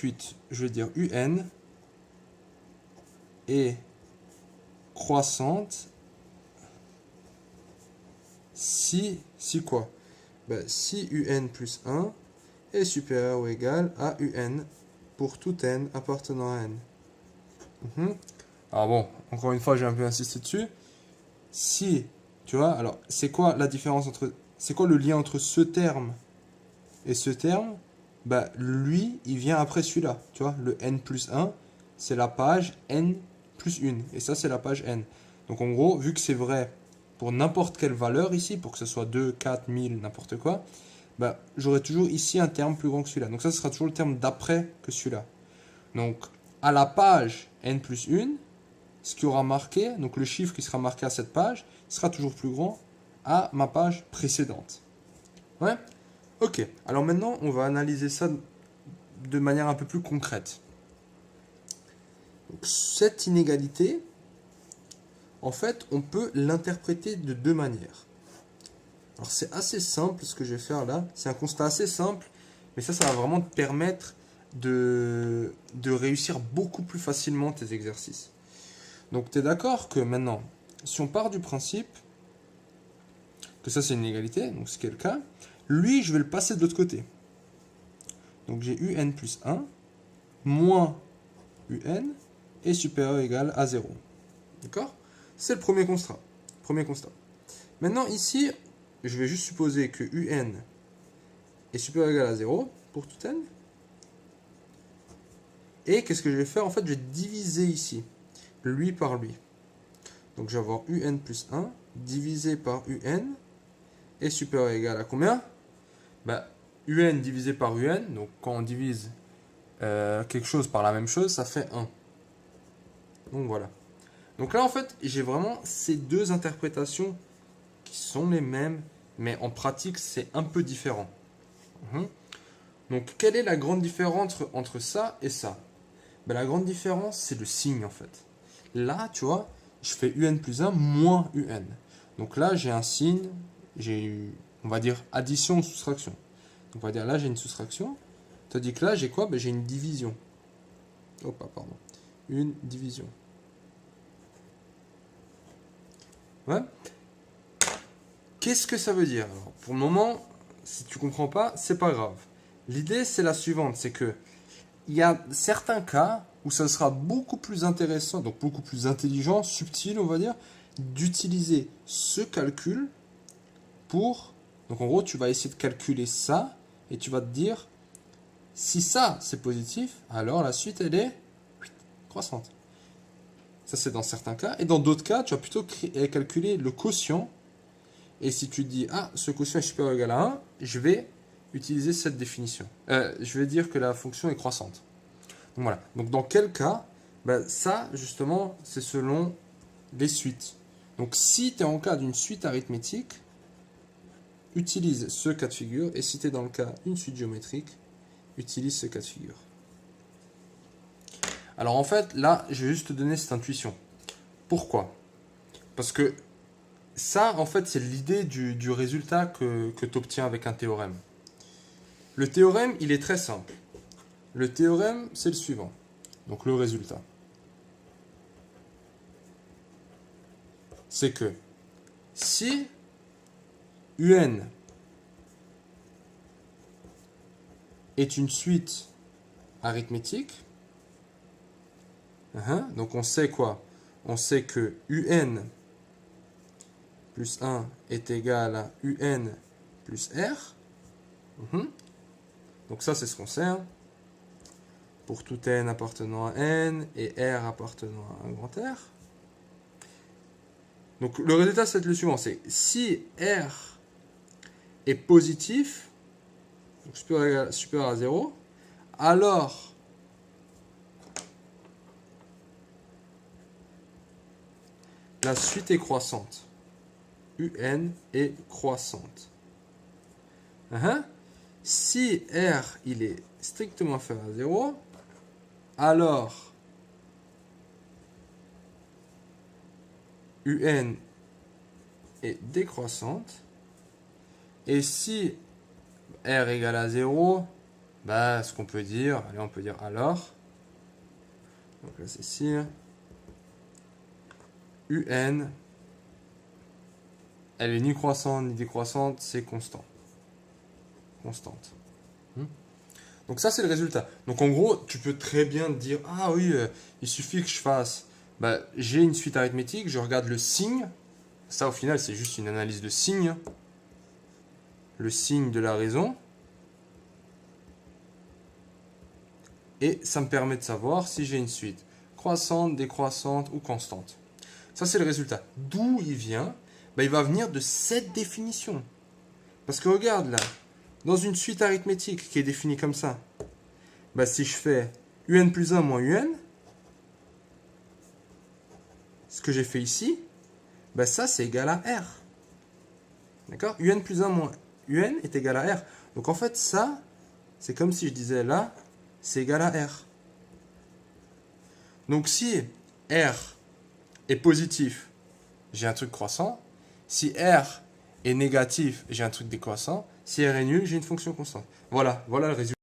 suite, je vais dire UN est croissante si quoi? Ben, si UN plus 1 est supérieur ou égal à UN pour tout n appartenant à n. Alors bon, encore une fois, j'ai un peu insisté dessus. Si, tu vois, alors c'est quoi la différence entre... C'est quoi le lien entre ce terme et ce terme? Bah, lui, il vient après celui-là. Tu vois, le n plus 1, c'est la page n plus 1. Et ça, c'est la page n. Donc en gros, vu que c'est vrai pour n'importe quelle valeur ici, pour que ce soit 2, 4, 1000, n'importe quoi, bah, j'aurai toujours ici un terme plus grand que celui-là. Donc ça, ce sera toujours le terme d'après que celui-là. Donc, à la page n plus 1, ce qui aura marqué, donc le chiffre qui sera marqué à cette page, sera toujours plus grand à ma page précédente. Ouais? Ok. Alors maintenant, on va analyser ça de manière un peu plus concrète. Donc, cette inégalité, en fait, on peut l'interpréter de deux manières. Alors c'est assez simple ce que je vais faire là. C'est un constat assez simple, mais ça va vraiment te permettre de réussir beaucoup plus facilement tes exercices. Donc tu es d'accord que maintenant, si on part du principe que ça c'est une égalité, donc ce qui est le cas, lui je vais le passer de l'autre côté. Donc j'ai un plus 1 moins un est supérieur ou égal à 0. D'accord? C'est le premier constat. Maintenant ici, je vais juste supposer que un est supérieur ou égal à 0 pour tout n. Et qu'est-ce que je vais faire? En fait, je vais diviser ici, lui par lui. Donc je vais avoir un plus 1 divisé par un est supérieur ou égal à combien? Bah, un divisé par un, donc quand on divise quelque chose par la même chose, ça fait 1. Donc voilà. Donc là, en fait, j'ai vraiment ces deux interprétations qui sont les mêmes, mais en pratique, c'est un peu différent. Donc, quelle est la grande différence entre ça et ça? Ben, la grande différence, c'est le signe, en fait. Là, tu vois, je fais un plus 1 moins un. Donc là, j'ai un signe, on va dire, addition ou soustraction. Donc, on va dire, là, j'ai une soustraction. Tandis que là, j'ai quoi? Ben, j'ai une division. Pardon. Une division. Ouais. Qu'est-ce que ça veut dire? Alors, pour le moment, si tu comprends pas, c'est pas grave. L'idée, c'est la suivante, c'est que il y a certains cas où ça sera beaucoup plus intéressant, donc beaucoup plus intelligent, subtil, on va dire, d'utiliser ce calcul pour... Donc en gros, tu vas essayer de calculer ça, et tu vas te dire, si ça, c'est positif, alors la suite, elle est croissante. Ça, c'est dans certains cas. Et dans d'autres cas, tu vas plutôt calculer le quotient. Et si tu dis, ah, ce quotient est supérieur ou égal à 1, je vais utiliser cette définition. Je vais dire que la fonction est croissante. Donc voilà. Donc dans quel cas? Ben, ça, justement, c'est selon les suites. Donc si tu es en cas d'une suite arithmétique, utilise ce cas de figure. Et si tu es dans le cas d'une suite géométrique, utilise ce cas de figure. Alors en fait, là, je vais juste te donner cette intuition. Pourquoi? Parce que ça, en fait, c'est l'idée du résultat que tu obtiens avec un théorème. Le théorème, il est très simple. Le théorème, c'est le suivant. Donc le résultat. C'est que si un est une suite arithmétique, donc on sait quoi? On sait que un plus 1 est égal à un plus r. Donc ça, c'est ce qu'on sait. Pour tout n appartenant à n et r appartenant à un grand R. Donc le résultat, c'est le suivant. C'est si r est positif, donc supérieur à 0, alors la suite est croissante. un est croissante. Si r il est strictement inférieur à 0, alors un est décroissante. Et si r égale à 0, Bah, ce qu'on peut dire, allez, on peut dire alors. Donc là, c'est ici. UN, elle est ni croissante ni décroissante, c'est constant. Constante. Donc ça, c'est le résultat. Donc en gros, tu peux très bien te dire, ah oui, il suffit que je fasse, bah, j'ai une suite arithmétique, je regarde le signe. Ça, au final, c'est juste une analyse de signe. Le signe de la raison. Et ça me permet de savoir si j'ai une suite croissante, décroissante ou constante. Ça, c'est le résultat. D'où il vient? Ben, il va venir de cette définition. Parce que regarde là, dans une suite arithmétique qui est définie comme ça, ben, si je fais un plus 1 moins un, ce que j'ai fait ici, ben, ça c'est égal à R. D'accord? Un plus 1 moins un est égal à R. Donc en fait, ça, c'est comme si je disais là, c'est égal à R. Donc si R est positif, j'ai un truc croissant. Si R est négatif, j'ai un truc décroissant. Si R est nul, j'ai une fonction constante. Voilà le résultat.